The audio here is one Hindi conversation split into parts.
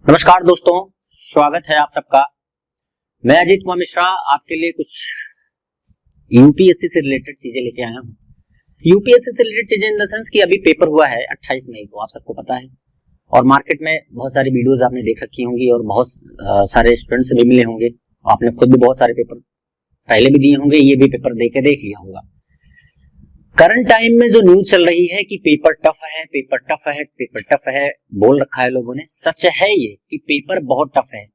नमस्कार दोस्तों, स्वागत है आप सबका। मैं अजीत कुमार मिश्रा आपके लिए कुछ यूपीएससी से रिलेटेड चीजें लेके आया हूँ। यूपीएससी से रिलेटेड चीजें इन द सेंस कि अभी पेपर हुआ है 28 मई को, आप सबको पता है, और मार्केट में बहुत सारी वीडियोस आपने देख रखी होंगी और बहुत सारे स्टूडेंट से भी मिले होंगे। आपने खुद भी बहुत सारे पेपर पहले भी दिए होंगे, ये भी पेपर देख लिया होगा। करंट टाइम में जो न्यूज चल रही है कि पेपर टफ है, पेपर टफ है, पेपर टफ है, बोल रखा है लोगों ने। सच है ये कि पेपर बहुत टफ है।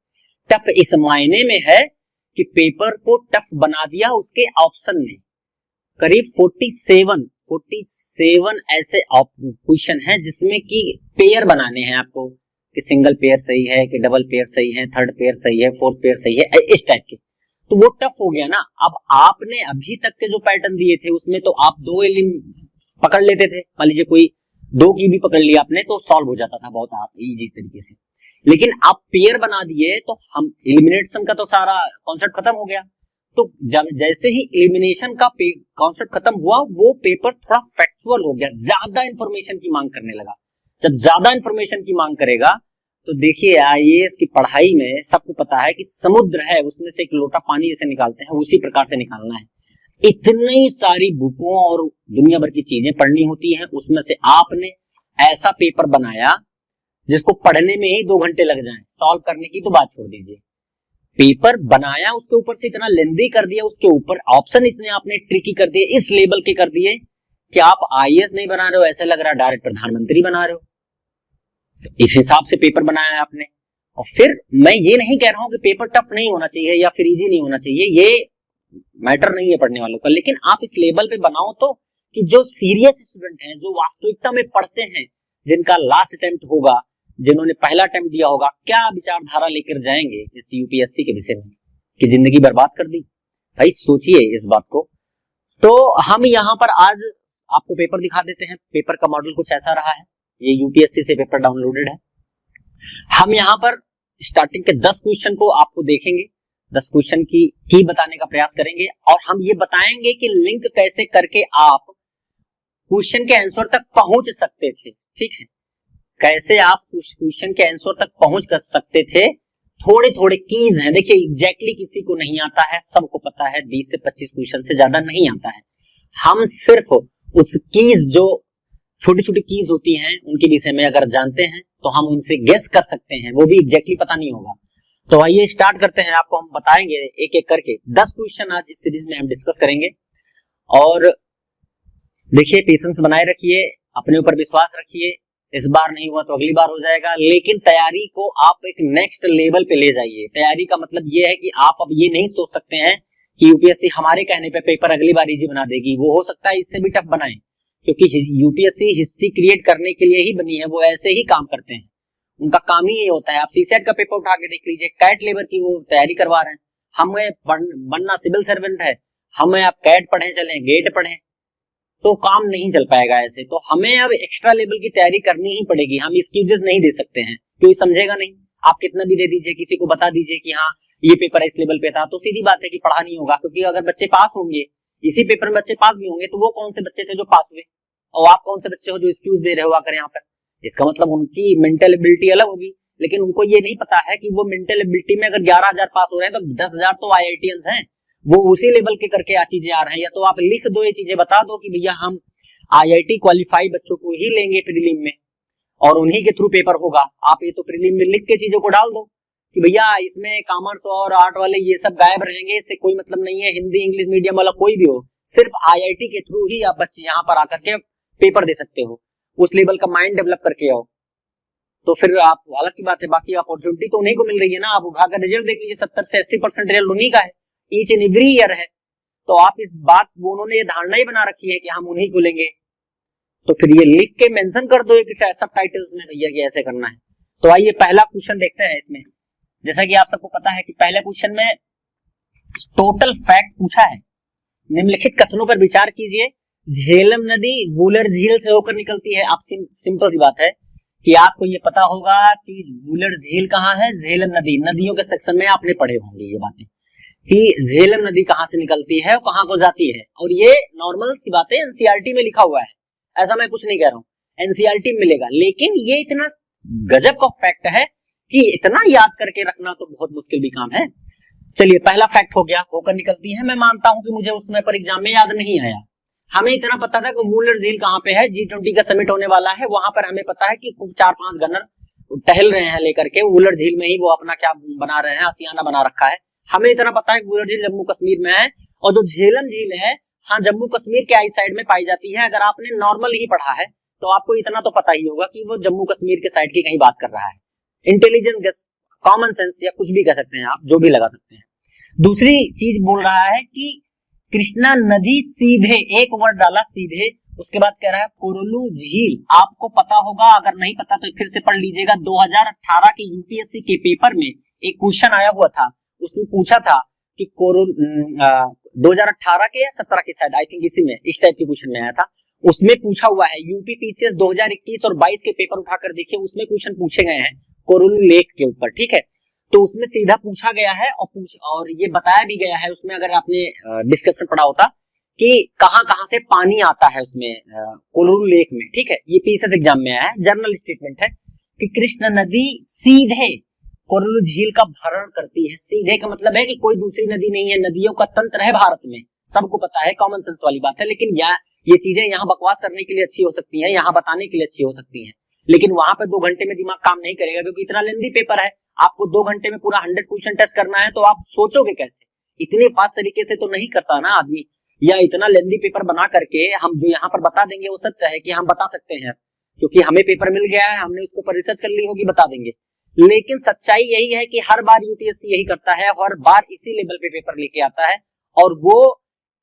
टफ इस मायने में है कि पेपर को टफ बना दिया उसके ऑप्शन ने। करीब 47 ऐसे क्वेश्चन है जिसमें कि पेयर बनाने हैं आपको, कि सिंगल पेयर सही है, कि डबल पेयर सही है, थर्ड पेयर सही है, फोर्थ पेयर सही है, इस टाइप के। तो वो टफ हो गया ना। अब आपने अभी तक के जो पैटर्न दिए थे उसमें तो आप 2 पकड़ लेते थे, मान लीजिए कोई 2 की भी पकड़ लिया आपने तो सॉल्व हो जाता था बहुत इजी तरीके से। लेकिन आप पेयर बना दिए तो हम एलिमिनेशन का तो सारा कॉन्सेप्ट खत्म हो गया। तो जब जैसे ही एलिमिनेशन का कॉन्सेप्ट खत्म हुआ, वो पेपर थोड़ा फैक्चुअल हो गया, ज्यादा इंफॉर्मेशन की मांग करने लगा। जब ज्यादा इंफॉर्मेशन की मांग करेगा तो देखिए आईएएस की पढ़ाई में सबको पता है कि समुद्र है, उसमें से एक लोटा पानी जैसे निकालते हैं उसी प्रकार से निकालना है। इतनी सारी बुकों और दुनिया भर की चीजें पढ़नी होती हैं, उसमें से आपने ऐसा पेपर बनाया जिसको पढ़ने में ही 2 घंटे लग जाएं, सॉल्व करने की तो बात छोड़ दीजिए। पेपर बनाया, उसके ऊपर से इतना लेंदी कर दिया, उसके ऊपर ऑप्शन इतने आपने ट्रिकी कर दिए, इस लेवल के कर दिए कि आप आईएएस नहीं बना रहे हो, ऐसा लग रहा है डायरेक्ट प्रधानमंत्री बना रहे हो। तो इस हिसाब से पेपर बनाया है आपने। और फिर मैं ये नहीं कह रहा हूं कि पेपर टफ नहीं होना चाहिए या फिर इजी नहीं होना चाहिए, ये मैटर नहीं है पढ़ने वालों का, लेकिन आप इस लेवल पे बनाओ तो कि जो सीरियस स्टूडेंट हैं, जो वास्तविकता में पढ़ते हैं, जिनका लास्ट अटेम्प्ट होगा, जिन्होंने पहला अटेम्प्ट दिया होगा, क्या विचारधारा लेकर जाएंगे इस यूपीएससी के विषय में कि जिंदगी बर्बाद कर दी। भाई सोचिए इस बात को। तो हम यहाँ पर आज आपको पेपर दिखा देते हैं। पेपर का मॉडल कुछ ऐसा रहा है, ये यूपीएससी से पेपर डाउनलोडेड है। हम यहाँ पर स्टार्टिंग के 10 क्वेश्चन को आपको देखेंगे, 10 क्वेश्चन की बताने का प्रयास करेंगे, और हम ये बताएंगे कि लिंक कैसे करके आप क्वेश्चन के आंसर तक पहुंच सकते थे। ठीक है, कैसे आप उस क्वेश्चन के आंसर तक पहुंच कर सकते थे। थोड़े थोड़े कीज हैं, देखिए एग्जैक्टली किसी को नहीं आता है, सबको पता है 20 से 25 क्वेश्चन से ज्यादा नहीं आता है। हम सिर्फ उस कीज, जो छोटी छोटी कीज होती हैं, उनके विषय में अगर जानते हैं तो हम उनसे गेस कर सकते हैं, वो भी एग्जैक्टली पता नहीं होगा। तो आइए स्टार्ट करते हैं, आपको हम बताएंगे एक एक करके 10 क्वेश्चन आज इस सीरीज में हम डिस्कस करेंगे। और देखिए पेशेंस बनाए रखिए, अपने ऊपर विश्वास रखिए। इस बार नहीं हुआ तो अगली बार हो जाएगा, लेकिन तैयारी को आप एक नेक्स्ट लेवल पे ले जाइए। तैयारी का मतलब ये है कि आप अब ये नहीं सोच सकते हैं कि यूपीएससी हमारे कहने पे पेपर अगली बार इजी बना देगी। वो हो सकता है इससे भी टफ बनाए, क्योंकि यूपीएससी हिस्ट्री क्रिएट करने के लिए ही बनी है, वो ऐसे ही काम करते हैं, उनका काम ही ये होता है। आप सीसेट का पेपर उठा के देख लीजिए, कैट लेबर की वो तैयारी करवा रहे हैं। हमें बनना सिविल सर्वेंट है, हमें आप कैट पढ़े चले, गेट पढ़े, तो काम नहीं चल पाएगा ऐसे। तो हमें अब एक्स्ट्रा लेवल की तैयारी करनी ही पड़ेगी। हम एक्सक्यूजेस नहीं दे सकते हैं, कोई समझेगा नहीं। आप कितना भी दे दीजिए, किसी को बता दीजिए कि हाँ ये पेपर इस लेवल पे था, तो सीधी बात है कि पढ़ा नहीं होगा। क्योंकि अगर बच्चे पास होंगे, इसी पेपर में बच्चे पास भी होंगे, तो वो कौन से बच्चे थे जो पास हुए, और आप कौन से बच्चे हो जो एक्सक्यूज दे रहे हो आकर यहाँ पर। इसका मतलब उनकी मेंटल एबिलिटी अलग होगी, लेकिन उनको ये नहीं पता है कि वो मेंटल एबिलिटी में अगर 11,000 पास हो रहे हैं तो 10,000 तो आईआईटीएंस हैं, वो उसी लेवल के करके चीजें आ रहे हैं। या तो आप लिख दो, ये चीजें बता दो कि भैया हम आईआईटी क्वालिफाइड बच्चों को ही लेंगे प्रीलिम में, और उन्हीं के थ्रू पेपर होगा। आप ये तो प्रीलिम में लिख के चीजों को डाल दो कि भैया इसमें कॉमर्स और आर्ट वाले ये सब गायब रहेंगे, इससे कोई मतलब नहीं है। हिंदी इंग्लिश मीडियम वाला कोई भी हो, सिर्फ आईआईटी के थ्रू ही आप बच्चे यहाँ पर आकर के पेपर दे सकते हो। उस लेवल का माइंड डेवलप करके आओ, तो फिर आप अलग की बात है। बाकी अपॉर्चुनिटी तो उन्हीं को मिल रही है ना। आप उठाकर रिजल्ट देख लीजिए, 70 से 80% रिजल्ट उन्हीं का है, ईच एंड एवरी ईयर है। तो आप इस बात, उन्होंने ये धारणा ही बना रखी है कि हम उन्हीं को लेंगे, तो फिर ये लिख के मेंशन कर दो एक सब टाइटल्स में भैया कि ऐसे करना है। तो आइए पहला क्वेश्चन देखते हैं इसमें। जैसा कि आप सबको पता है कि पहले क्वेश्चन में टोटल फैक्ट पूछा है। निम्नलिखित कथनों पर विचार कीजिए। झेलम नदी वुलर झील से होकर निकलती है। आप सिंपल सी बात है कि आपको ये पता होगा कि वुलर झील कहाँ है। झेलम नदी, नदियों के सेक्शन में आपने पढ़े होंगे ये बातें कि झेलम नदी कहाँ से निकलती है और कहाँ को जाती है। और ये नॉर्मल सी बात है, एनसीईआरटी में लिखा हुआ है, ऐसा मैं कुछ नहीं कह रहा हूँ, एनसीईआरटी में मिलेगा। लेकिन ये इतना गजब का फैक्ट है कि इतना याद करके रखना तो बहुत मुश्किल भी काम है। चलिए पहला फैक्ट हो गया, होकर निकलती है। मैं मानता हूं कि मुझे उस समय पर एग्जाम में याद नहीं आया। हमें इतना पता था कि वूलर झील कहाँ पे है, G20 का समिट होने वाला है, वहां पर हमें पता है कि 4-5 गनर टहल रहे हैं लेकर के वूलर झील में ही, वो अपना क्या बना रहे हैं, आसियाना बना रखा है। हमें इतना पता है कि वूलर झील जम्मू कश्मीर में है, और जो झेलम झील है हाँ जम्मू कश्मीर के आई साइड में पाई जाती है। अगर आपने नॉर्मल ही पढ़ा है तो आपको इतना तो पता ही होगा कि वो जम्मू कश्मीर के साइड की कहीं बात कर रहा है। इंटेलिजेंट गेस, कॉमन सेंस या कुछ भी कह सकते हैं आप, जो भी लगा सकते हैं। दूसरी चीज बोल रहा है कि कृष्णा नदी सीधे, एक वर्ड डाला सीधे, उसके बाद कह रहा है कोरोलू झील। आपको पता होगा, अगर नहीं पता तो फिर से पढ़ लीजिएगा। 2018 के यूपीएससी के पेपर में एक क्वेश्चन आया हुआ था, उसमें पूछा था कि 2018 के या 17 के शायद, आई थिंक इसी में, इस टाइप के क्वेश्चन में आया था। उसमें पूछा हुआ है, यूपी पीसीएस 2021 और 22 के पेपर उठाकर देखिए, उसमें क्वेश्चन पूछे गए हैं कोरोलू लेक के ऊपर, ठीक है। तो उसमें सीधा पूछा गया है और ये बताया भी गया है उसमें, अगर आपने डिस्क्रिप्शन पढ़ा होता, कि कहां कहां से पानी आता है उसमें कोरोलू लेक में, ठीक है। ये पीसीएस एग्जाम में आया है, जर्नल स्टेटमेंट है कि कृष्णा नदी सीधे कोरोलू झील का भरण करती है। सीधे का मतलब है कि कोई दूसरी नदी नहीं है, नदियों का तंत्र है भारत में, सबको पता है, कॉमन सेंस वाली बात है। लेकिन ये चीजें यहाँ बकवास करने के लिए अच्छी हो सकती हैं, यहाँ बताने के लिए अच्छी हो सकती हैं, लेकिन वहां पे 2 घंटे में दिमाग काम नहीं करेगा, क्योंकि इतना लेंदी पेपर है। आपको 2 घंटे में पूरा 100 क्वेश्चन टच करना है, तो आप सोचोगे कैसे? इतने फास्ट तरीके से तो नहीं करता ना आदमी, या इतना लेंदी पेपर बना करके हम जो यहाँ पर बता देंगे वो सत्य है कि हम बता सकते हैं, क्योंकि हमें पेपर मिल गया है, हमने उसके ऊपर रिसर्च कर ली होगी, बता देंगे। लेकिन सच्चाई यही है कि हर बार यूपीएससी यही करता है, हर बार इसी लेवल पे पेपर लेके आता है, और वो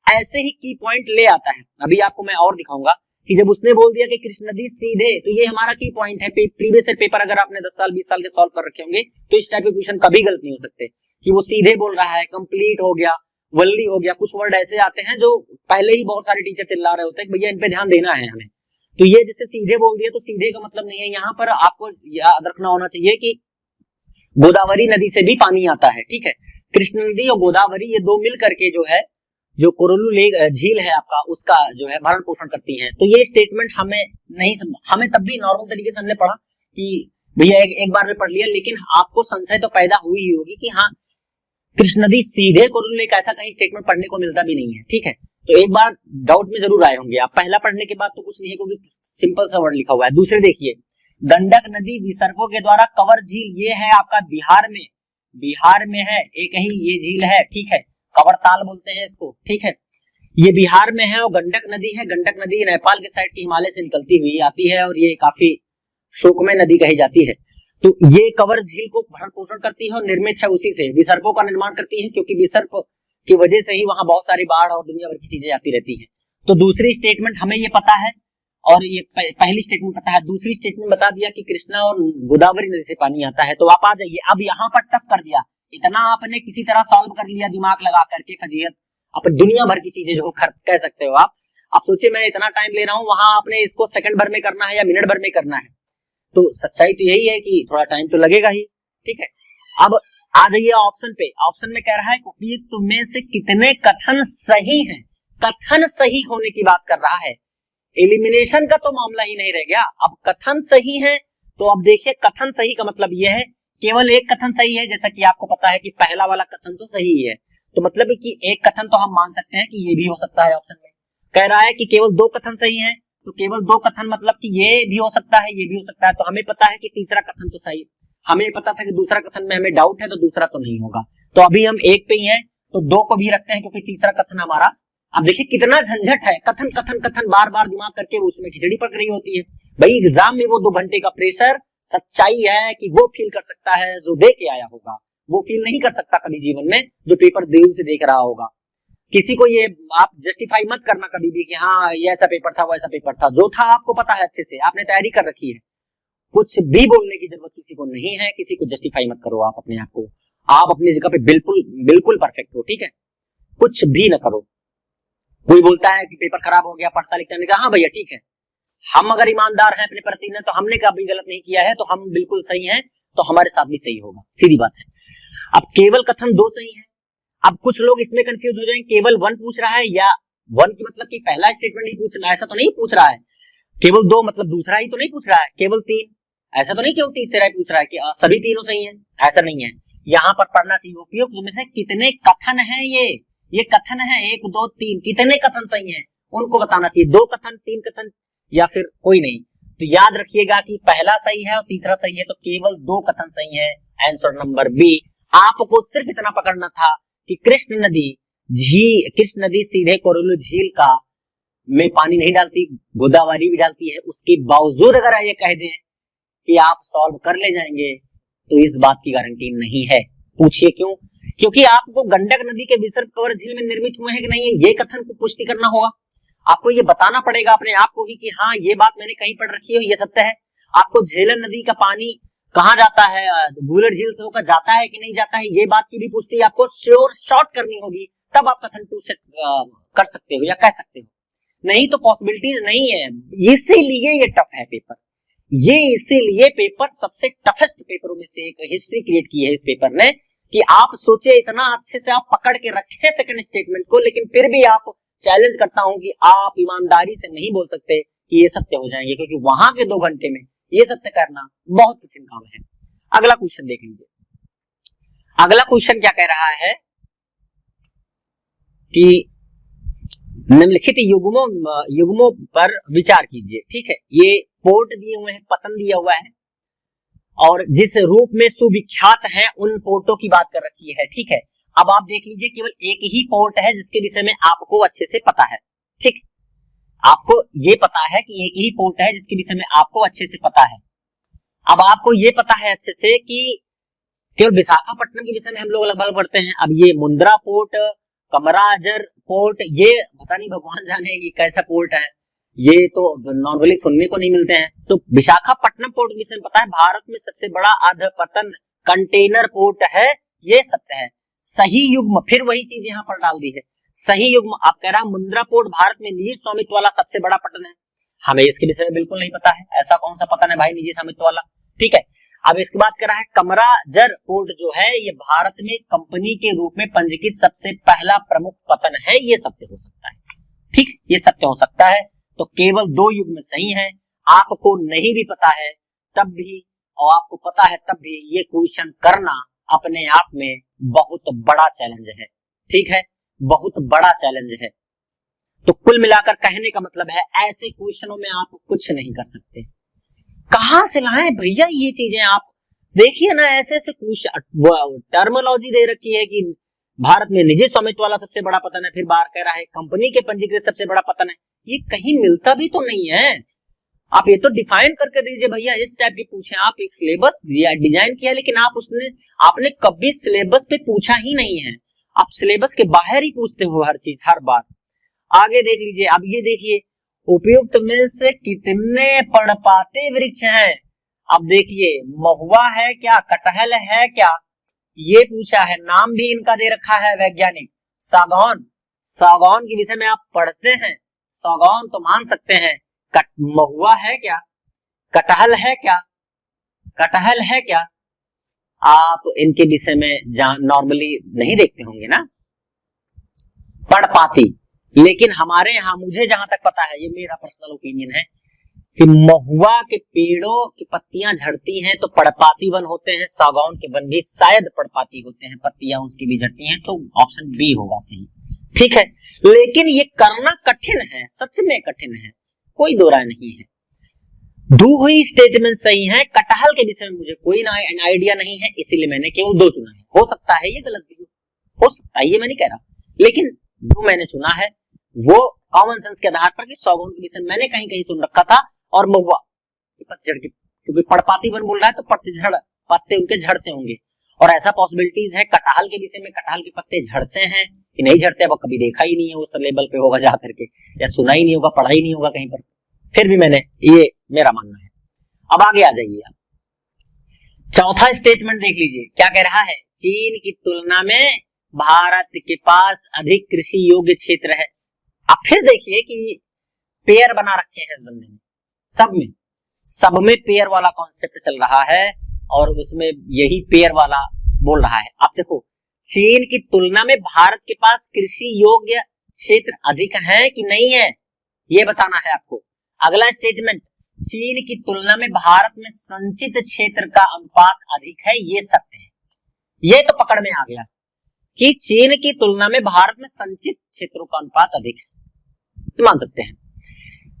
ऐसे ही की पॉइंट ले आता है। अभी आपको मैं और दिखाऊंगा कि जब उसने बोल दिया कि कृष्णा नदी सीधे, तो ये हमारा की पॉइंट है। प्रीवियस पेपर अगर आपने 10 साल 20 साल के सॉल्व कर रखे होंगे तो इस टाइप के क्वेश्चन कभी गलत नहीं हो सकते, कि वो सीधे बोल रहा है, कंप्लीट हो गया, वल्ली हो गया। कुछ वर्ड ऐसे आते हैं जो पहले ही बहुत सारे टीचर चिल्ला रहे होते हैं कि भैया इन पे ध्यान देना है हमें। तो ये जैसे सीधे बोल दिया, तो सीधे का मतलब नहीं है। यहाँ पर आपको याद रखना होना चाहिए कि गोदावरी नदी से भी पानी आता है, ठीक है। कृष्णा नदी और गोदावरी ये दो मिल करके जो है, जो कोरोलू लेक झील है आपका, उसका जो है भरण पोषण करती हैं। तो ये स्टेटमेंट हमें नहीं हमें तब भी नॉर्मल तरीके से हमने पढ़ा कि भैया एक बार में पढ़ लिया, लेकिन आपको संशय तो पैदा हुई ही होगी कि हाँ कृष्णा नदी सीधे कोरोलू लेक, ऐसा कहीं स्टेटमेंट पढ़ने को मिलता भी नहीं है, ठीक है। तो एक बार डाउट में जरूर आए होंगे आप। पहला पढ़ने के बाद तो कुछ नहीं है, क्योंकि सिंपल सा वर्ड लिखा हुआ है। दूसरे देखिए, गंडक नदी विसर्गों के द्वारा कवर झील, ये है आपका बिहार में है, एक ही ये झील है, ठीक है। कवर ताल बोलते हैं इसको, ठीक है। ये बिहार में है और गंडक नदी है। गंडक नदी नेपाल के साइड की हिमालय से निकलती हुई आती है, और ये काफी शोकमय नदी कही जाती है। तो ये कवर झील को भरण पोषण करती है और निर्मित है उसी से, विसर्गों का निर्माण करती है, क्योंकि विसर्ग की वजह से ही वहां बहुत सारी बाढ़ और दुनिया भर की चीजें आती रहती हैं। तो दूसरी स्टेटमेंट हमें ये पता है, और ये पहली स्टेटमेंट पता है। दूसरी स्टेटमेंट बता दिया कि कृष्णा और गोदावरी नदी से पानी आता है। तो आप आ जाइए, अब यहाँ पर टफ कर दिया, इतना आपने किसी तरह सॉल्व कर लिया दिमाग लगा करके फजीहत, अब दुनिया भर की चीजें जो खर्च कह सकते हो आप। अब सोचिए मैं इतना टाइम ले रहा हूँ, वहां आपने इसको सेकंड भर में करना है या मिनट भर में करना है। तो सच्चाई तो यही है कि थोड़ा टाइम तो लगेगा ही, ठीक है। अब आ जाइए ऑप्शन पे। ऑप्शन में कह रहा है उपयुक्त में से कितने कथन सही हैं। कथन सही होने की बात कर रहा है, एलिमिनेशन का तो मामला ही नहीं रह गया। अब कथन सही है, तो अब देखिए कथन सही का मतलब यह है केवल एक कथन सही है, जैसा कि आपको पता है कि पहला वाला कथन तो सही है। तो मतलब कि एक कथन तो हम मान सकते हैं कि ये भी हो सकता है। ऑप्शन में कह रहा है कि केवल 2 कथन सही हैं, तो केवल 2 कथन मतलब कि ये भी हो सकता है, ये भी हो सकता है। तो हमें पता है कि तीसरा कथन तो सही, हमें पता था कि दूसरा कथन में हमें डाउट है, तो दूसरा तो नहीं होगा। तो अभी हम 1 पे ही हैं, तो 2 को भी रखते हैं, क्योंकि तीसरा कथन हमारा। अब देखिए कितना झंझट है, कथन कथन कथन बार बार दिमाग करके उसमें खिचड़ी पक रही होती है भाई। एग्जाम में वो 2 घंटे का प्रेशर, सच्चाई है कि वो फील कर सकता है जो दे के आया होगा, वो फील नहीं कर सकता कभी जीवन में जो पेपर दूर से देख रहा होगा। किसी को ये आप जस्टिफाई मत करना कभी भी कि हाँ ये ऐसा पेपर था, वैसा पेपर था। जो था आपको पता है, अच्छे से आपने तैयारी कर रखी है, कुछ भी बोलने की जरूरत किसी को नहीं है। किसी को जस्टिफाई मत करो आप अपने आप को, आप अपनी जगह पे बिल्कुल बिल्कुल परफेक्ट हो, ठीक है। कुछ भी ना करो। कोई बोलता है कि पेपर खराब हो गया, पढ़ता लिखता नहीं, हाँ भैया ठीक है, हम अगर ईमानदार हैं अपने प्रति ने, तो हमने कभी गलत नहीं किया है, तो हम बिल्कुल सही हैं, तो हमारे साथ भी सही होगा, सीधी बात है। अब केवल कथन 2 सही है। अब कुछ लोग इसमें कंफ्यूज हो जाएंगे, केवल 1 पूछ रहा है, या 1 की मतलब कि पहला स्टेटमेंट ही पूछ रहा है, ऐसा तो नहीं पूछ रहा है। केवल 2 मतलब दूसरा ही तो नहीं पूछ रहा है। केवल 3 ऐसा तो नहीं कि वो तीसरा ही पूछ रहा है कि सभी तीनों सही हैं, ऐसा नहीं है। यहाँ पर पढ़ना चाहिए उपयुक्त में से कितने कथन हैं, ये कथन है 1 2 3, कितने कथन सही हैं उनको बताना चाहिए, 2 कथन 3 कथन या फिर कोई नहीं। तो याद रखिएगा कि पहला सही है और तीसरा सही है, तो केवल 2 कथन सही है, आंसर नंबर बी। आपको सिर्फ इतना पकड़ना था कि कृष्ण नदी सीधे कोरोलू झील का में पानी नहीं डालती, गोदावरी भी डालती है, उसके बावजूद अगर ये कह दें कि आप सॉल्व कर ले जाएंगे तो इस बात की गारंटी नहीं है। पूछिए क्यों? क्योंकि आपको गंडक नदी के विसर्ग कवर झील में निर्मित हुए हैं कि नहीं है, ये कथन को पुष्टि करना होगा। आपको ये बताना पड़ेगा अपने आप को ही कि हाँ ये बात मैंने कहीं पढ़ रखी है, ये सत्य है। आपको झेलम नदी का पानी कहाँ जाता है, गूलर झील से होकर जाता है कि नहीं जाता है, ये बात की भी पुष्टि आपको श्योर शॉर्ट करनी होगी, तब आप कथन 2 से कर सकते हो या कह सकते हो, नहीं तो पॉसिबिलिटीज नहीं है। इसीलिए ये टफ है पेपर, इसीलिए पेपर सबसे टफेस्ट पेपरों में से एक हिस्ट्री क्रिएट की है इस पेपर ने, कि आप सोचे इतना अच्छे से आप पकड़ के रखे सेकंड स्टेटमेंट को, लेकिन फिर भी आप चैलेंज करता हूं कि आप ईमानदारी से नहीं बोल सकते कि ये सत्य हो जाएंगे, क्योंकि वहां के 2 घंटे में ये सत्य करना बहुत कठिन काम है। अगला क्वेश्चन देख लीजिए। अगला क्वेश्चन क्या कह रहा है कि निम्नलिखित युग्मों पर विचार कीजिए। ठीक है, ये पोर्ट दिए हुए हैं, पतन दिया हुआ है और जिस रूप में सुविख्यात है उन पोर्टों की बात कर रखी है। ठीक है, अब आप देख लीजिए केवल एक ही पोर्ट है जिसके विषय में आपको अच्छे से पता है। ठीक, आपको ये पता है कि एक ही पोर्ट है जिसके विषय में आपको अच्छे से पता है। अब आपको ये पता है अच्छे से कि केवल विशाखापट्टनम के विषय में हम लोग लगभग पढ़ते हैं। अब ये मुंद्रा पोर्ट, कमराजर पोर्ट, ये पता नहीं भगवान जाने कि कैसा पोर्ट है, ये तो नॉर्मली सुनने को नहीं मिलते हैं। तो विशाखापट्टनम पोर्ट के विषय में पता है, भारत में सबसे बड़ा अधपतन कंटेनर पोर्ट है, ये सत्य है। सही युग्म, फिर वही चीज यहाँ पर डाल दी है, सही युग्म। आप कह रहा है मुंद्रा पोर्ट भारत में निजी स्वामित्व वाला सबसे बड़ा पतन है, हमें इसके विषय में बिल्कुल नहीं पता है, ऐसा कौन सा पतन है भाई निजी स्वामित्व वाला। ठीक है, अब इसके बाद कर रहा है कमराजर पोर्ट जो है ये भारत में कंपनी के रूप में पंजीकृत सबसे पहला प्रमुख पतन है, ये सत्य हो सकता है। ठीक, ये सत्य हो सकता है। तो केवल 2 युग्म सही है। आपको नहीं भी पता है तब भी और आपको पता है तब भी ये क्वेश्चन करना अपने आप में बहुत बड़ा चैलेंज है। ठीक है, बहुत बड़ा चैलेंज है। तो कुल मिलाकर कहने का मतलब है ऐसे क्वेश्चनों में आप कुछ नहीं कर सकते। कहां से लाएं भैया ये चीजें? आप देखिए ना, ऐसे ऐसे क्वेश्चन, टर्मिनोलॉजी दे रखी है कि भारत में निजी स्वामित्व वाला सबसे बड़ा पतन है, फिर बाहर कह रहा है कंपनी के पंजीकृत सबसे बड़ा पतन है, ये कहीं मिलता भी तो नहीं है। आप ये तो डिफाइन करके दीजिए भैया, इस टाइप की पूछे। आप एक सिलेबस डिजाइन किया, लेकिन आपने कभी सिलेबस पे पूछा ही नहीं है, आप सिलेबस के बाहर ही पूछते हो हर चीज हर बार। आगे देख लीजिए, अब ये देखिए उपयुक्त में से कितने पर्णपाती वृक्ष हैं। अब देखिए महुआ है क्या, कटहल है क्या, ये पूछा है, नाम भी इनका दे रखा है वैज्ञानिक, सागौन। सागौन के विषय में आप पढ़ते हैं, सागौन तो मान सकते हैं। महुआ है क्या, कटहल है क्या, कटहल है क्या, आप इनके विषय में नॉर्मली नहीं देखते होंगे ना, पर्णपाती। लेकिन हमारे यहाँ, मुझे जहां तक पता है, ये मेरा पर्सनल ओपिनियन है कि महुआ के पेड़ों की पत्तियां झड़ती हैं तो पर्णपाती वन होते हैं, सागौन के वन भी शायद पर्णपाती होते हैं, पत्तियां उसकी भी झड़ती हैं, तो ऑप्शन बी होगा सही। ठीक है, लेकिन ये करना कठिन है, सच में कठिन है, कोई दो राय नहीं है। दो ही स्टेटमेंट सही है। कटहल के विषय में मुझे कोई आइडिया नहीं है, इसीलिए मैंने केवल 2 चुना है। हो सकता है ये गलत भी हो सकता है, ये मैं नहीं कह रहा, लेकिन जो मैंने चुना है वो कॉमन सेंस के आधार पर कि सागौन के विषय मैंने कहीं कहीं सुन रखा था, और महुआ की पतझड़ की, क्योंकि पर्णपाती वन बोल रहा है तो पत्ते उनके झड़ते होंगे, और ऐसा पॉसिबिलिटीज है कटहल के विषय में, कटहल के पत्ते झड़ते हैं कि नहीं झड़ते, वो कभी देखा ही नहीं है, उस लेवल पे होगा जा करके, या सुना ही नहीं होगा, पढ़ा ही नहीं होगा कहीं पर, फिर भी मैंने, ये मेरा मानना है। अब आगे आ जाइए आप, चौथा स्टेटमेंट देख लीजिए क्या कह रहा है, चीन की तुलना में भारत के पास अधिक कृषि योग्य क्षेत्र है। अब फिर देखिए कि पेयर बना रखे हैं इस बंदे ने, सब में पेयर वाला कॉन्सेप्ट चल रहा है, और उसमें यही पेयर वाला बोल रहा है। आप देखो, चीन की तुलना में भारत के पास कृषि योग्य क्षेत्र अधिक है कि नहीं है, ये बताना है आपको। अगला स्टेटमेंट, चीन की तुलना में भारत में संचित क्षेत्र का अनुपात अधिक है, ये सत्य है। ये तो पकड़ में आ गया कि चीन की तुलना में भारत में संचित क्षेत्रों का अनुपात अधिक है, मान सकते हैं।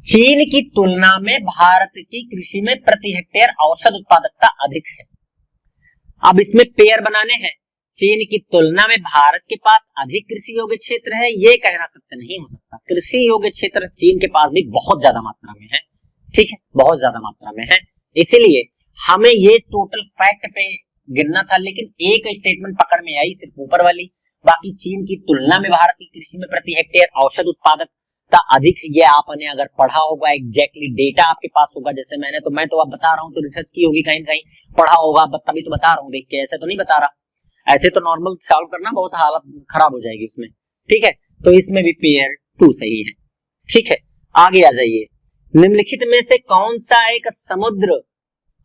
चीन की तुलना में भारत की कृषि में प्रति हेक्टेयर औसत उत्पादकता अधिक है। अब इसमें पेयर बनाने हैं। चीन की तुलना में भारत के पास अधिक कृषि योग्य क्षेत्र है, ये कहना सत्य नहीं हो सकता। कृषि योग्य क्षेत्र चीन के पास भी बहुत ज्यादा मात्रा में है, ठीक है, बहुत ज्यादा मात्रा में है। इसीलिए हमें ये टोटल फैक्ट पे गिनना था, लेकिन एक स्टेटमेंट पकड़ में आई, सिर्फ ऊपर वाली। बाकी चीन की तुलना में भारत की कृषि में प्रति हेक्टेयर औसत उत्पादकता अधिक, ये आपने अगर पढ़ा होगा, एग्जैक्टली डेटा आपके पास होगा, जैसे मैं तो अब बता रहा हूँ, तो रिसर्च की होगी कहीं कहीं, पढ़ा होगा, तभी तो बता रहा हूँ देख के, ऐसे तो नहीं बता रहा। ऐसे तो नॉर्मल सॉल्व करना बहुत हालत खराब हो जाएगी उसमें, ठीक है। तो इसमें भी पेयर 2 सही है, ठीक है। आगे आ जाइए। निम्नलिखित में से कौन सा एक समुद्र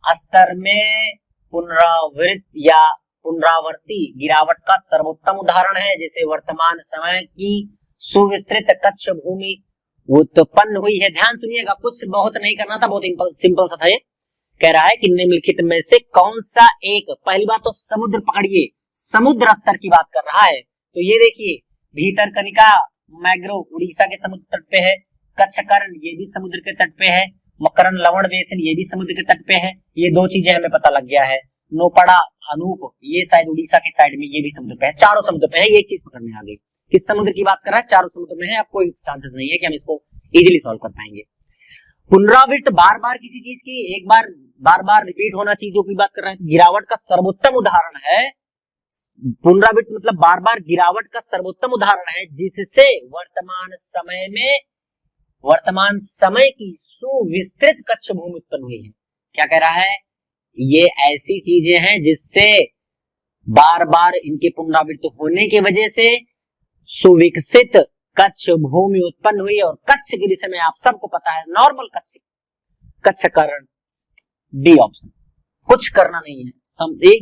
स्तर में पुनरावृत्त या पुनरावर्ती गिरावट का सर्वोत्तम उदाहरण है? जैसे वर्तमान समय की सुविस्तृत कच्छ भूमि उत्पन्न हुई है। ध्यान सुनिएगा, कुछ बहुत नहीं करना था, बहुत सिंपल सा था ये। कह रहा है कि निम्नलिखित में से कौन सा एक, पहली बात तो समुद्र पकड़िए, समुद्र स्तर की बात कर रहा है। तो ये देखिए, भीतरकनिका मैग्रोव उड़ीसा के समुद्र तट पे है, कच्छकरण ये भी समुद्र के तट पे है, मकरन लवण बेसिन ये भी समुद्र के तट पे है। ये 2 चीजें हमें पता लग गया है। नोपड़ा अनूप ये शायद उड़ीसा के साइड में, ये भी समुद्र पे है। चारों समुद्र पे है, ये एक चीज पकड़ में आ गई। किस समुद्र की बात कर रहा है? चारों समुद्र में है। अब कोई चांसेस नहीं है कि हम इसको इजीली सॉल्व कर पाएंगे। पुनरावृत्त बार बार किसी चीज की एक बार बार बार रिपीट होना चीजों की बात कर रहे हैं, तो गिरावट का सर्वोत्तम उदाहरण है। पुनरावृत्त मतलब बार बार गिरावट का सर्वोत्तम उदाहरण है, जिससे वर्तमान समय की सुविस्तृत कच्छ भूमि उत्पन्न हुई है। क्या कह रहा है? ये ऐसी चीजें हैं जिससे बार बार इनके पुनरावृत्त होने की वजह से सुविकसित कच्छ भूमि उत्पन्न हुई। और कच्छ के विषय में आप सबको पता है, नॉर्मल कच्छकरण, डी ऑप्शन, कुछ करना नहीं है।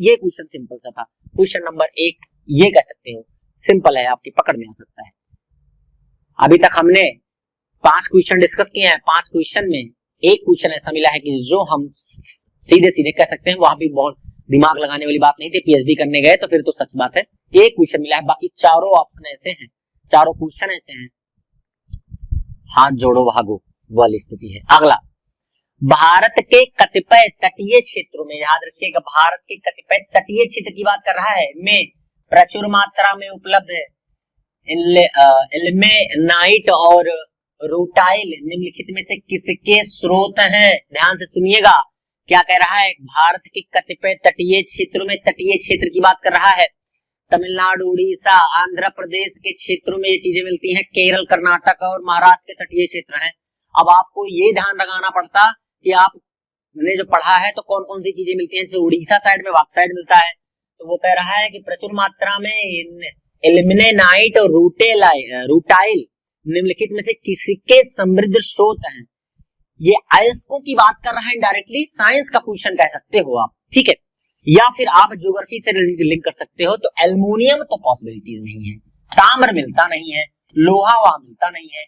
ये क्वेश्चन सिंपल सा था। क्वेश्चन नंबर 1 ये कह सकते हो, सिंपल है, आपकी पकड़ में आ सकता है। अभी तक हमने 5 क्वेश्चन डिस्कस किए हैं। 5 क्वेश्चन में एक क्वेश्चन ऐसा मिला है कि जो हम सीधे सीधे कह सकते हैं, वहां भी बहुत दिमाग लगाने वाली बात नहीं थी। पीएचडी करने गए तो फिर तो सच बात है। एक क्वेश्चन मिला है, बाकी चारों ऑप्शन ऐसे हैं, चारों क्वेश्चन ऐसे हैं, हाथ जोड़ो भागो वाली स्थिति है। अगला, भारत के कतिपय तटीय क्षेत्रों में, याद रखिएगा, भारत के कतिपय तटीय क्षेत्र की बात कर रहा है, में प्रचुर मात्रा में उपलब्ध है इल्मेनाइट और रूटाइल निम्नलिखित में से किसके स्रोत हैं? ध्यान से सुनिएगा, क्या कह रहा है? भारत के कतिपय तटीय क्षेत्रों में, तटीय क्षेत्र की बात कर रहा है। तमिलनाडु, उड़ीसा, आंध्र प्रदेश के क्षेत्रों में ये चीजें मिलती हैं। केरल, कर्नाटक और महाराष्ट्र के तटीय क्षेत्र हैं। अब आपको ये ध्यान लगाना पड़ता कि आपने जो पढ़ा है तो कौन कौन सी चीजें मिलती हैं। जैसे उड़ीसा साइड में बॉक्साइट मिलता है, तो वो कह रहा है कि प्रचुर मात्रा में इल्मेनाइट और रूटाइल निम्नलिखित में से किसके समृद्ध स्रोत हैं? ये अयस्कों की बात कर रहा है, डायरेक्टली साइंस का क्वेश्चन कह सकते हो आप, ठीक है। या फिर आप ज्योग्राफी से लिंक कर सकते हो। तो एल्युमिनियम तो पॉसिबिलिटीज नहीं है, ताम्र मिलता नहीं है, लोहा वहां मिलता नहीं है।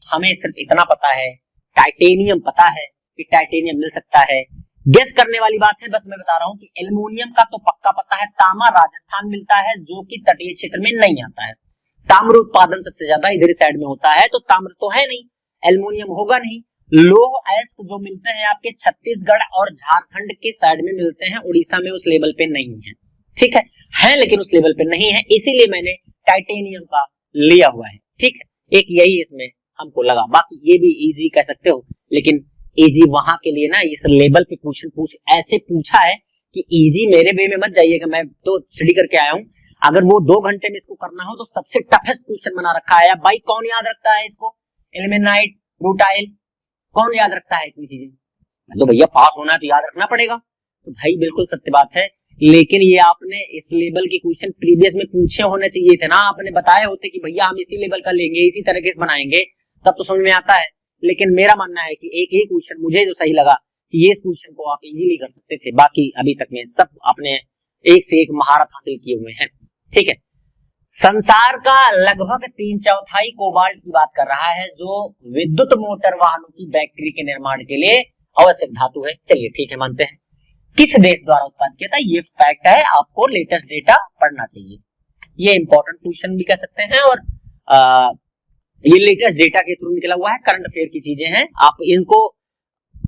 हमें सिर्फ इतना पता है, टाइटेनियम पता है कि टाइटेनियम मिल सकता है। गेस करने वाली बात है, बस मैं बता रहा हूं कि एल्युमिनियम का तो पक्का पता है। तांबा राजस्थान मिलता है, जो कि तटीय क्षेत्र में नहीं आता है। ताम्र उत्पादन सबसे ज्यादा इधर साइड में होता है, तो ताम्र तो है नहीं, एल्युमिनियम होगा नहीं। लौह अयस्क जो मिलते हैं आपके छत्तीसगढ़ और झारखंड के साइड में मिलते हैं, उड़ीसा में उस लेवल पे नहीं है, ठीक है लेकिन उस लेवल पे नहीं है, इसीलिए मैंने टाइटेनियम का लिया हुआ है, ठीक है। एक यही इसमें हमको लगा, बाकी ये भी इजी कह सकते हो, लेकिन इजी वहां के लिए ना इस लेवल पे क्वेश्चन ऐसे पूछा है कि इजी मेरे वे में मत जाइएगा। मैं तो स्टडी करके आया हूं, अगर वो 2 घंटे में इसको करना हो तो सबसे टफेस्ट क्वेश्चन बना रखा है। भाई कौन याद रखता है इसको? इल्मेनाइट, रूटाइल, कौन याद रखता है इतनी चीजें? तो भैया पास होना है तो याद रखना पड़ेगा। तो भाई बिल्कुल सत्य बात है, लेकिन ये आपने इस लेवल के क्वेश्चन प्रीवियस में पूछे होने चाहिए थे ना। आपने बताए होते कि भैया हम इसी लेवल का लेंगे, इसी तरह से बनाएंगे, तब तो समझ में आता है। लेकिन मेरा मानना है कि एक ही क्वेश्चन मुझे जो सही लगा कि ये क्वेश्चन को आप इजीली कर सकते थे, बाकी अभी तक में सब आपने एक से एक महारत हासिल किए हुए हैं, ठीक है। संसार का लगभग 3/4 कोबाल्ट की बात कर रहा है, जो विद्युत मोटर वाहनों की बैटरी के निर्माण के लिए आवश्यक धातु है। चलिए ठीक है, मानते हैं। किस देश द्वारा उत्पादित किया था, ये फैक्ट है, आपको लेटेस्ट डेटा पढ़ना चाहिए। ये इंपॉर्टेंट क्वेश्चन भी कह सकते हैं, और ये लेटेस्ट डेटा के थ्रू निकला हुआ है, करंट अफेयर की चीजें हैं, आप इनको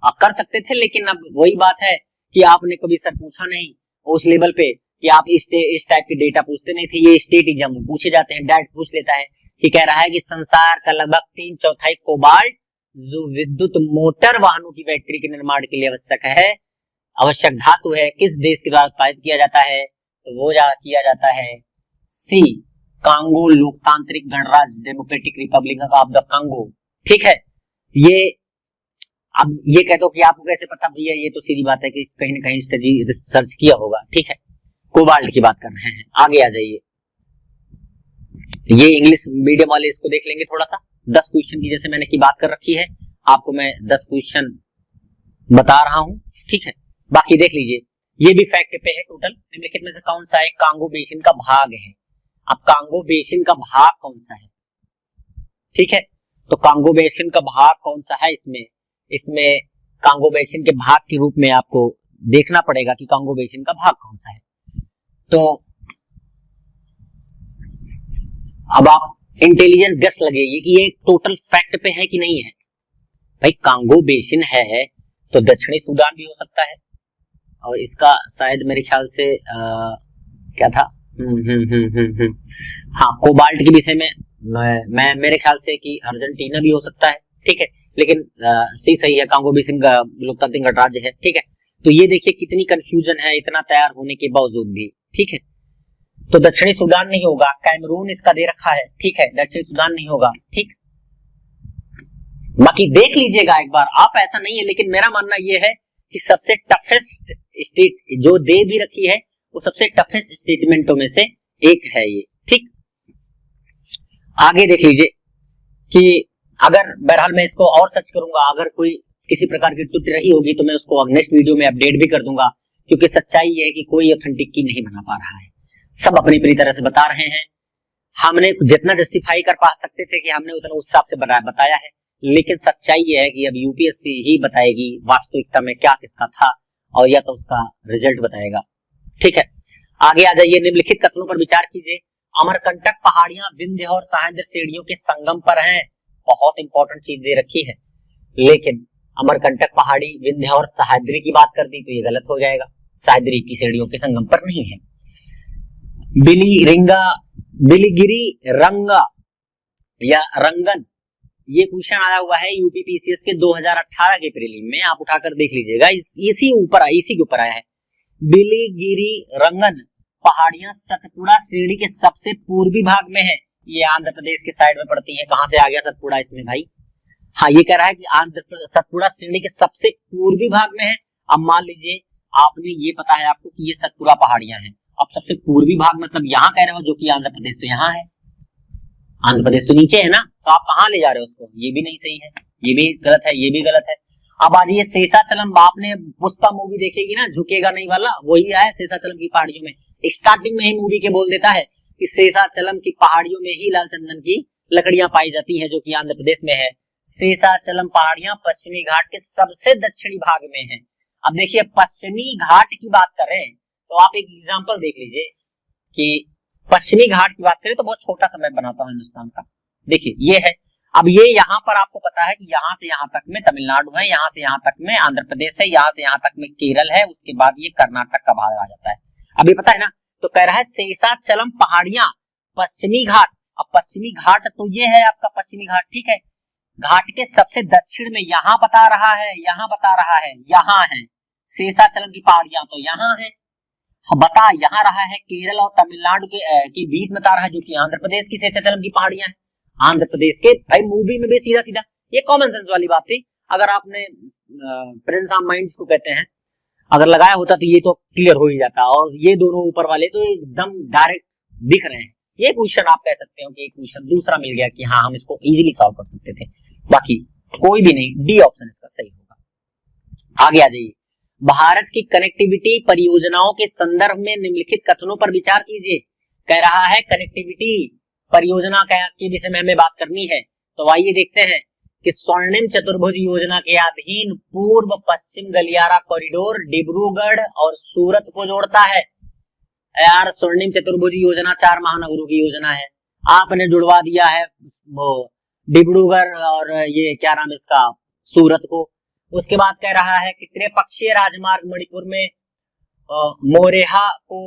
आप कर सकते थे, लेकिन अब वही बात है कि आपने कभी सर पूछा नहीं उस लेवल पे कि आप इस टाइप के डेटा पूछते नहीं थे। ये स्टेट एग्जाम में पूछे जाते हैं, डायरेक्ट पूछ लेता है कि कह रहा है कि संसार का लगभग 3/4 कोबाल्ट जो विद्युत मोटर वाहनों की बैटरी के निर्माण के लिए आवश्यक है, आवश्यक धातु है, किस देश के द्वारा उत्पादित किया जाता है, तो वो किया जाता है सी, कांगो लोकतांत्रिक गणराज्य democratic Republic of the Congo. ठीक है, ये अब ये कहते हो कि आपको कैसे पता, भैया ये तो सीधी बात है कि कहीं ना कहीं स्टडी रिसर्च किया होगा। ठीक है, कोबाल्ट की बात कर रहे हैं, आगे आ जाइए। ये इंग्लिश मीडियम वाले इसको देख लेंगे थोड़ा सा। 10 क्वेश्चन की जैसे मैंने की बात कर रखी है, आपको मैं 10 क्वेश्चन बता रहा हूं। ठीक है, बाकी देख लीजिए, ये भी फैक्ट पे है टोटल। निम्नलिखित में से कौन सा एक कांगो बेसिन का भाग है? अब कांगो बेसिन का भाग कौन सा है? ठीक है, तो कांगो बेसिन का भाग कौन सा है? इसमें कांगो बेसिन के भाग के रूप में आपको देखना पड़ेगा कि कांगो बेसिन का भाग कौन सा है। तो अब आप इंटेलिजेंट गेस लगेगी कि ये टोटल फैक्ट पे है कि नहीं है। भाई कांगो बेसिन है तो दक्षिणी सूडान भी हो सकता है, और इसका शायद मेरे ख्याल से क्या था, हाँ कोबाल्ट के विषय में मैं मेरे ख्याल से कि अर्जेंटीना भी हो सकता है। ठीक है, लेकिन सी सही है, कांगो बेसिन का लोकतांत्रिक गणराज्य है। ठीक है, तो ये देखिए कितनी कंफ्यूजन है इतना तैयार होने के बावजूद भी। ठीक है, तो दक्षिणी सूडान नहीं होगा, कैमरून इसका दे रखा है। ठीक है, दक्षिणी सूडान नहीं होगा। ठीक, बाकी देख लीजिएगा एक बार आप, ऐसा नहीं है, लेकिन मेरा मानना यह है कि सबसे टफेस्ट स्टेट जो दे भी रखी है वो सबसे टफेस्ट स्टेटमेंटों में से एक है ये। ठीक, आगे देख लीजिए कि अगर बहरहाल मैं इसको और सर्च करूंगा, अगर कोई किसी प्रकार की त्रुटि रही होगी तो मैं उसको नेक्स्ट वीडियो में अपडेट भी कर दूंगा, क्योंकि सच्चाई ये है कि कोई ऑथेंटिक की नहीं बना पा रहा है, सब अपनी अपनी तरह से बता रहे हैं। हमने जितना जस्टिफाई कर पा सकते थे कि हमने उतना उस हिसाब से बताया है, लेकिन सच्चाई ये है कि अब यूपीएससी ही बताएगी वास्तविकता में क्या किसका था, और या तो उसका रिजल्ट बताएगा। ठीक है, आगे आ जाइए। निम्नलिखित कथनों पर विचार कीजिए। अमरकंटक पहाड़ियां विंध्य और सह्याद्री श्रेणियों के संगम पर हैं। बहुत इंपॉर्टेंट चीज दे रखी है, लेकिन अमरकंटक पहाड़ी विंध्य और सह्याद्री की बात कर दी तो ये गलत हो जाएगा, सह्याद्री की श्रेणियों के संगम पर नहीं है। बिलीगिरी रंगा या रंगन, ये क्वेश्चन आया हुआ है यूपीपीसीएस के 2018 के प्रीलिम में, आप उठाकर देख लीजिएगा, इसी के ऊपर आया है। बिलीगिरी रंगन पहाड़ियां सतपुड़ा श्रेणी के सबसे पूर्वी भाग में है। ये आंध्र प्रदेश के साइड में पड़ती है। कहां से आ गया सतपुड़ा इसमें भाई? हाँ, ये कह रहा है कि सतपुड़ा श्रेणी के सबसे पूर्वी भाग में है। अब मान लीजिए आपने ये पता है आपको कि ये सतपुड़ा पहाड़ियां हैं, अब सबसे पूर्वी भाग मतलब यहाँ कह रहे हो, जो कि आंध्र प्रदेश तो यहाँ है, आंध्र प्रदेश तो नीचे है ना, तो आप कहाँ ले जा रहे हो उसको? ये भी नहीं सही है, ये भी गलत है, ये भी गलत है। अब आ जाइए शेषाचलम, आपने पुष्पा मूवी देखेगी ना, झुकेगा नहीं वाला, वही है शेषाचलम की पहाड़ियों में। स्टार्टिंग में ही मूवी के बोल देता है कि शेषाचलम की पहाड़ियों में ही लाल चंदन की लकड़ियां पाई जाती है, जो कि आंध्र प्रदेश में है। शेषाचलम पहाड़ियां पश्चिमी घाट के सबसे दक्षिणी भाग में है। अब देखिए पश्चिमी घाट की बात करें तो आप एक एग्जांपल देख लीजिए कि पश्चिमी घाट की बात करें तो बहुत छोटा सा मैप बनाता हूं हिंदुस्तान का। देखिए ये है, अब ये यहाँ पर आपको पता है कि यहाँ से यहाँ तक में तमिलनाडु है, यहाँ से यहाँ तक में आंध्र प्रदेश है, यहाँ से यहाँ तक में केरल है, उसके बाद ये कर्नाटक का भाग आ जाता है। अब ये पता है ना, तो कह रहा है शेषाचलम पहाड़ियां पश्चिमी घाट। अब पश्चिमी घाट तो ये है आपका पश्चिमी घाट, ठीक है, घाट के सबसे दक्षिण में यहाँ बता रहा है, यहाँ बता रहा है, यहाँ है शेषाचलम की पहाड़ियां, तो यहाँ है, बता यहाँ रहा है केरल और तमिलनाडु के बीच में बता रहा है, जो कि आंध्र प्रदेश की शेषाचलम की पहाड़ियां हैं, आंध्र प्रदेश के। भाई मूवी में भी सीधा सीधा ये कॉमन सेंस वाली बात थी, अगर आपने प्रेजेंस ऑफ माइंड्स को कहते हैं, अगर लगाया होता तो ये तो क्लियर हो ही जाता, और ये दोनों ऊपर वाले तो एकदम डायरेक्ट दिख रहे हैं। ये क्वेश्चन आप कह सकते हो कि एक क्वेश्चन दूसरा मिल गया कि हाँ हम इसको इजीली सॉल्व कर सकते थे, बाकी कोई भी नहीं, डी ऑप्शन इसका सही होगा। आगे आ जाइए, भारत की कनेक्टिविटी परियोजनाओं के संदर्भ में निम्नलिखित कथनों पर विचार कीजिए। कह रहा है कनेक्टिविटी परियोजना के विषय में हमें बात करनी है, तो आइए देखते हैं कि स्वर्णिम चतुर्भुज योजना के अधीन पूर्व पश्चिम गलियारा कॉरिडोर डिब्रूगढ़ और सूरत को जोड़ता है। यार स्वर्णिम चतुर्भुज योजना 4 महानगरों की योजना है, आपने जुड़वा दिया है वो डिब्रूगढ़ और ये क्या नाम इसका सूरत को। उसके बाद कह रहा है कि त्रिपक्षीय राजमार्ग मणिपुर में मोरेहा को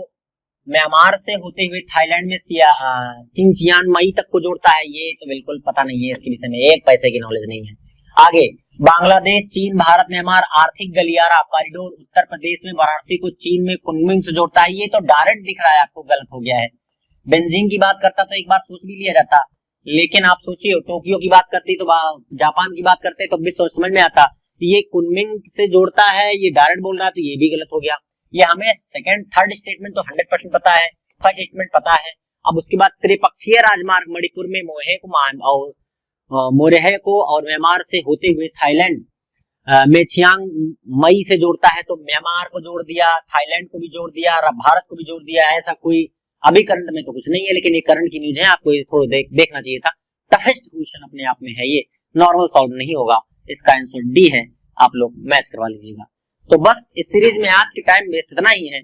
म्यांमार से होते हुए थाईलैंड में चिंचियान मई तक को जोड़ता है। ये तो बिल्कुल पता नहीं है, इसके विषय में एक पैसे की नॉलेज नहीं है। आगे बांग्लादेश चीन भारत म्यांमार आर्थिक गलियारा कॉरिडोर उत्तर प्रदेश में वाराणसी को चीन में कुनमिंग से जोड़ता है। ये तो डायरेक्ट दिख रहा है आपको, गलत हो गया है। बेजिंग की बात करता तो एक बार सोच भी लिया जाता, लेकिन आप सोचिए टोक्यो की बात करती तो जापान की बात करते तो भी समझ में आता। ये कुनमिंग से जोड़ता है, ये डायरेक्ट बोल रहा है, तो ये भी गलत हो गया। ये हमें सेकंड थर्ड स्टेटमेंट तो 100% पता है, फर्स्ट स्टेटमेंट पता है। अब उसके बाद त्रिपक्षीय राजमार्ग मणिपुर में मोरेहे को और म्यांमार से होते हुए थाईलैंड में चियांग मई से जोड़ता है, तो म्यांमार को जोड़ दिया, थाईलैंड को भी जोड़ दिया, भारत को भी जोड़ दिया। ऐसा कोई अभी करंट में तो कुछ नहीं है, लेकिन ये करंट की न्यूज है, आपको थोड़ा देखना चाहिए था। टफेस्ट क्वेश्चन अपने आप में है, ये नॉर्मल सॉल्व नहीं होगा। इसका आंसर डी है, आप लोग मैच करवा लीजिएगा। तो बस इस सीरीज में आज के टाइम वेस्ट इतना ही है,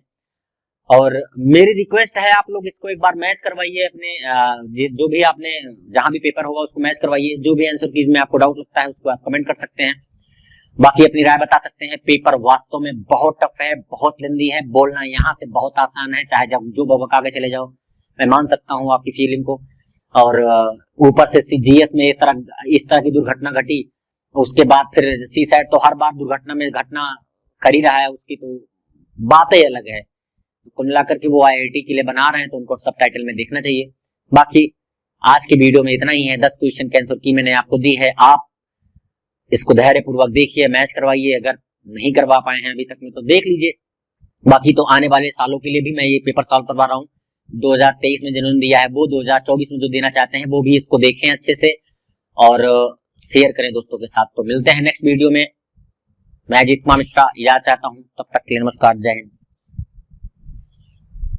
और मेरी रिक्वेस्ट है आप लोग इसको एक बार मैच करवाइए अपने जो भी आपने जहां भी पेपर होगा उसको मैच करवाइए। जो भी आंसर कीज में आपको डाउट लगता है उसको आप कमेंट कर सकते हैं, बाकी अपनी राय बता सकते हैं। पेपर वास्तव में बहुत टफ है, बहुत लेंदी है, बोलना यहाँ से बहुत आसान है, चाहे जब जो बबक आगे चले जाओ। मैं मान सकता हूँ आपकी फीलिंग को। और ऊपर से जीएस में इस तरह की दुर्घटना घटी, उसके बाद फिर सी साइड तो हर बार दुर्घटना में घटना कर ही रहा है, उसकी तो बात ही अलग है। कुल मिलाकर के वो आईआईटी के लिए बना रहे हैं तो उनको सबटाइटल में देखना चाहिए। बाकी आज की वीडियो में इतना ही है। 10 क्वेश्चन के आंसर की मैंने आपको दी है, आप इसको धैर्य पूर्वक देखिए, मैच करवाइए। अगर नहीं करवा पाए हैं अभी तक में तो देख लीजिए। बाकी तो आने वाले सालों के लिए भी मैं ये पेपर सॉल्व करवा रहा हूँ। 2023 में जिन्होंने दिया है वो 2024 में जो देना चाहते हैं वो भी इसको देखें अच्छे से और शेयर करें दोस्तों के साथ। तो मिलते हैं नेक्स्ट वीडियो में। मैं अजीत कुमार मिश्रा इजाजत चाहता हूँ, तब तक के लिए नमस्कार, जय हिंद।